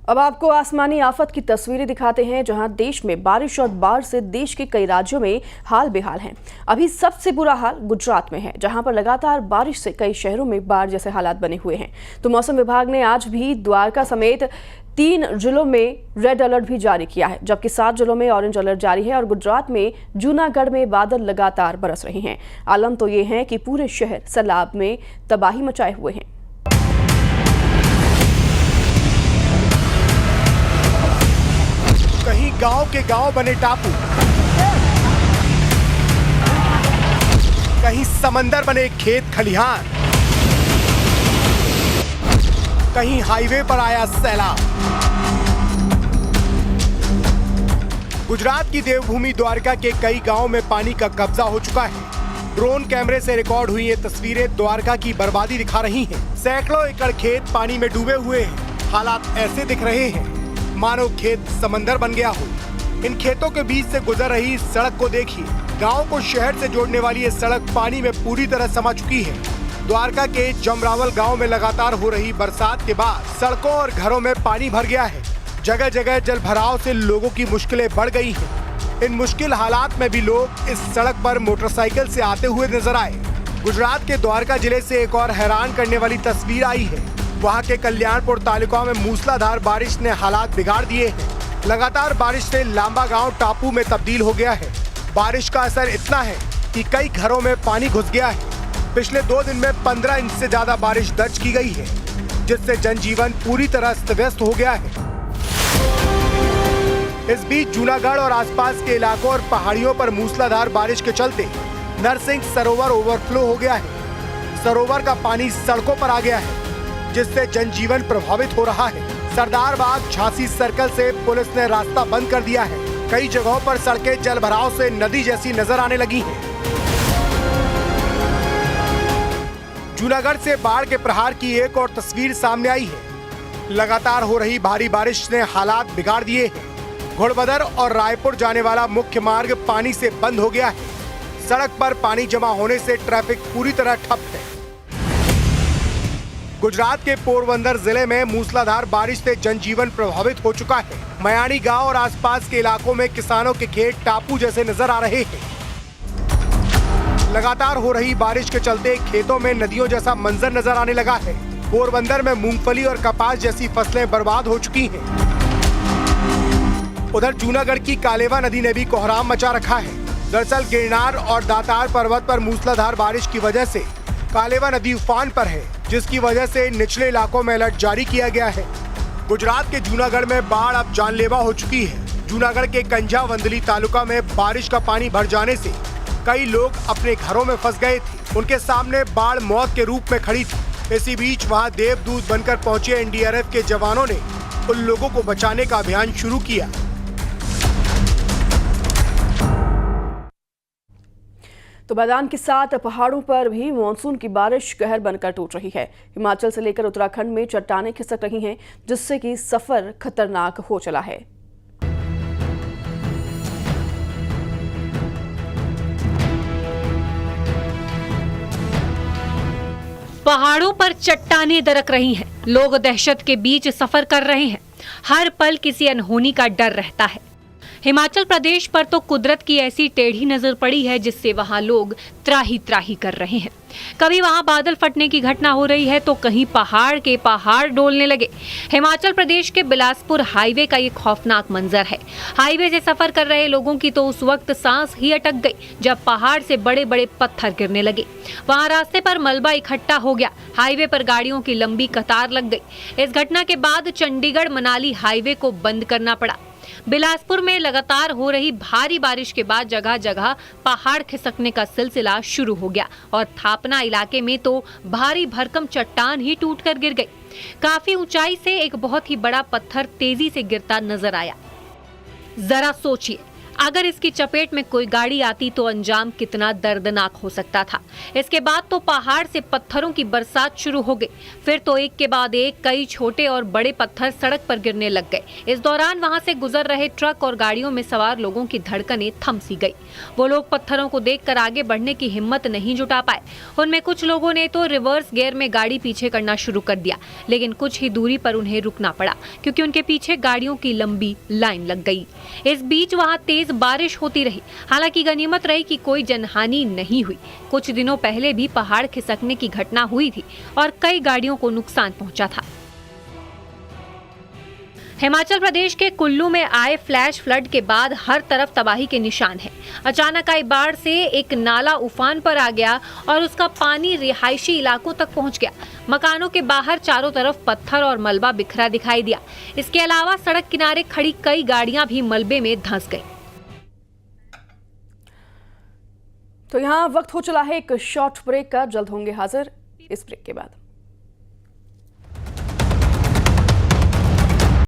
अब आपको आसमानी आफत की तस्वीरें दिखाते हैं, जहां देश में बारिश और बाढ़ से देश के कई राज्यों में हाल बेहाल हैं। अभी सबसे बुरा हाल गुजरात में है, जहां पर लगातार बारिश से कई शहरों में बाढ़ जैसे हालात बने हुए हैं। तो मौसम विभाग ने आज भी द्वारका समेत 3 जिलों में रेड अलर्ट भी जारी किया है, जबकि 7 जिलों में ऑरेंज अलर्ट जारी है। और गुजरात में जूनागढ़ में बादल लगातार बरस रहे हैं। आलम तो ये है कि पूरे शहर सैलाब में तबाही मचाए हुए हैं। कहीं गांव के गांव बने टापू, कहीं समंदर बने खेत खलिहान, कहीं हाईवे पर आया सैलाब। गुजरात की देवभूमि द्वारका के कई गांवों में पानी का कब्जा हो चुका है। ड्रोन कैमरे से रिकॉर्ड हुई ये तस्वीरें द्वारका की बर्बादी दिखा रही हैं। सैकड़ों एकड़ खेत पानी में डूबे हुए हैं। हालात ऐसे दिख रहे हैं मानो खेत समंदर बन गया हो। इन खेतों के बीच से गुजर रही इस सड़क को देखिए। गांव को शहर से जोड़ने वाली ये सड़क पानी में पूरी तरह समा चुकी है। द्वारका के जमरावल गांव में लगातार हो रही बरसात के बाद सड़कों और घरों में पानी भर गया है। जगह जगह जल भराव से लोगों की मुश्किलें बढ़ गई हैं। इन मुश्किल हालात में भी लोग इस सड़क पर मोटरसाइकिल से आते हुए नजर आए। गुजरात के द्वारका जिले से एक और हैरान करने वाली तस्वीर आई है। वहां के कल्याणपुर तालुका में मूसलाधार बारिश ने हालात बिगाड़ दिए हैं। लगातार बारिश से लांबा गांव टापू में तब्दील हो गया है। बारिश का असर इतना है कि कई घरों में पानी घुस गया है। पिछले 2 दिन में 15 इंच से ज्यादा बारिश दर्ज की गई है, जिससे जनजीवन पूरी तरह अस्त व्यस्त हो गया है। इस बीच जूनागढ़ और आसपास के इलाकों और पहाड़ियों पर मूसलाधार बारिश के चलते नरसिंह सरोवर ओवरफ्लो हो गया है। सरोवर का पानी सड़कों पर आ गया है, जिससे जनजीवन प्रभावित हो रहा है। सरदार बाग झांसी सर्कल से पुलिस ने रास्ता बंद कर दिया है। कई जगहों पर सड़कें जल भराव से नदी जैसी नजर आने लगी हैं। जूनागढ़ से बाढ़ के प्रहार की एक और तस्वीर सामने आई है। लगातार हो रही भारी बारिश ने हालात बिगाड़ दिए हैं। घोड़बदर और रायपुर जाने वाला मुख्य मार्ग पानी से बंद हो गया है। सड़क पर पानी जमा होने से ट्रैफिक पूरी तरह ठप है। गुजरात के पोरबंदर जिले में मूसलाधार बारिश से जनजीवन प्रभावित हो चुका है। मयाणी गांव और आसपास के इलाकों में किसानों के खेत टापू जैसे नजर आ रहे हैं। लगातार हो रही बारिश के चलते खेतों में नदियों जैसा मंजर नजर आने लगा है। पोरबंदर में मूंगफली और कपास जैसी फसलें बर्बाद हो चुकी हैं। उधर जूनागढ़ की कालेवा नदी ने भी कोहराम मचा रखा है। दरअसल गिरनार और दातार पर्वत पर मूसलाधार बारिश की वजह से कालेवा नदी उफान पर है, जिसकी वजह से निचले इलाकों में अलर्ट जारी किया गया है। गुजरात के जूनागढ़ में बाढ़ अब जानलेवा हो चुकी है। जूनागढ़ के कंझा वंदली तालुका में बारिश का पानी भर जाने से कई लोग अपने घरों में फंस गए थे। उनके सामने बाढ़ मौत के रूप में खड़ी थी। इसी बीच वहां देवदूत बनकर पहुंचे एनडीआरएफ के जवानों ने उन लोगों को बचाने का अभियान शुरू किया। तो मैदान के साथ पहाड़ों पर भी मानसून की बारिश कहर बनकर टूट रही है। हिमाचल से लेकर उत्तराखंड में चट्टानें खिसक रही हैं, जिससे कि सफर खतरनाक हो चला है। पहाड़ों पर चट्टानें दरक रही हैं। लोग दहशत के बीच सफर कर रहे हैं। हर पल किसी अनहोनी का डर रहता है। हिमाचल प्रदेश पर तो कुदरत की ऐसी टेढ़ी नजर पड़ी है, जिससे वहां लोग त्राही त्राही कर रहे हैं। कभी वहां बादल फटने की घटना हो रही है, तो कहीं पहाड़ के पहाड़ डोलने लगे। हिमाचल प्रदेश के बिलासपुर हाईवे का ये खौफनाक मंजर है। हाईवे से सफर कर रहे लोगों की तो उस वक्त सांस ही अटक गई, जब पहाड़ से बड़े बड़े पत्थर गिरने लगे। वहां रास्ते पर मलबा इकट्ठा हो गया। हाईवे पर गाड़ियों की लंबी कतार लग गई। इस घटना के बाद चंडीगढ़ मनाली हाईवे को बंद करना पड़ा। बिलासपुर में लगातार हो रही भारी बारिश के बाद जगह जगह पहाड़ खिसकने का सिलसिला शुरू हो गया और थापना इलाके में तो भारी भरकम चट्टान ही टूटकर गिर गई। काफी ऊंचाई से एक बहुत ही बड़ा पत्थर तेजी से गिरता नजर आया। जरा सोचिए, अगर इसकी चपेट में कोई गाड़ी आती तो अंजाम कितना दर्दनाक हो सकता था। इसके बाद तो पहाड़ से पत्थरों की बरसात शुरू हो गई। फिर तो एक के बाद एक कई छोटे और बड़े पत्थर सड़क पर गिरने लग गए। इस दौरान वहां से गुजर रहे ट्रक और गाड़ियों में सवार लोगों की धड़कनें थम सी गई। वो लोग पत्थरों को देखकर आगे बढ़ने की हिम्मत नहीं जुटा पाए। उनमें कुछ लोगों ने तो रिवर्स गियर में गाड़ी पीछे करना शुरू कर दिया, लेकिन कुछ ही दूरी पर उन्हें रुकना पड़ा क्योंकि उनके पीछे गाड़ियों की लंबी लाइन लग गई। इस बीच वहां तेज बारिश होती रही। हालांकि गनीमत रही कि कोई जनहानि नहीं हुई। कुछ दिनों पहले भी पहाड़ खिसकने की घटना हुई थी और कई गाड़ियों को नुकसान पहुंचा था। हिमाचल प्रदेश के कुल्लू में आए फ्लैश फ्लड के बाद हर तरफ तबाही के निशान हैं। अचानक आई बाढ़ से एक नाला उफान पर आ गया और उसका पानी रिहायशी इलाकों तक पहुंच गया। मकानों के बाहर चारों तरफ पत्थर और मलबा बिखरा दिखाई दिया। इसके अलावा सड़क किनारे खड़ी कई गाड़ियां भी मलबे में धंस गई। तो यहाँ वक्त हो चला है एक शॉर्ट ब्रेक का। जल्द होंगे हाजिर इस ब्रेक के बाद।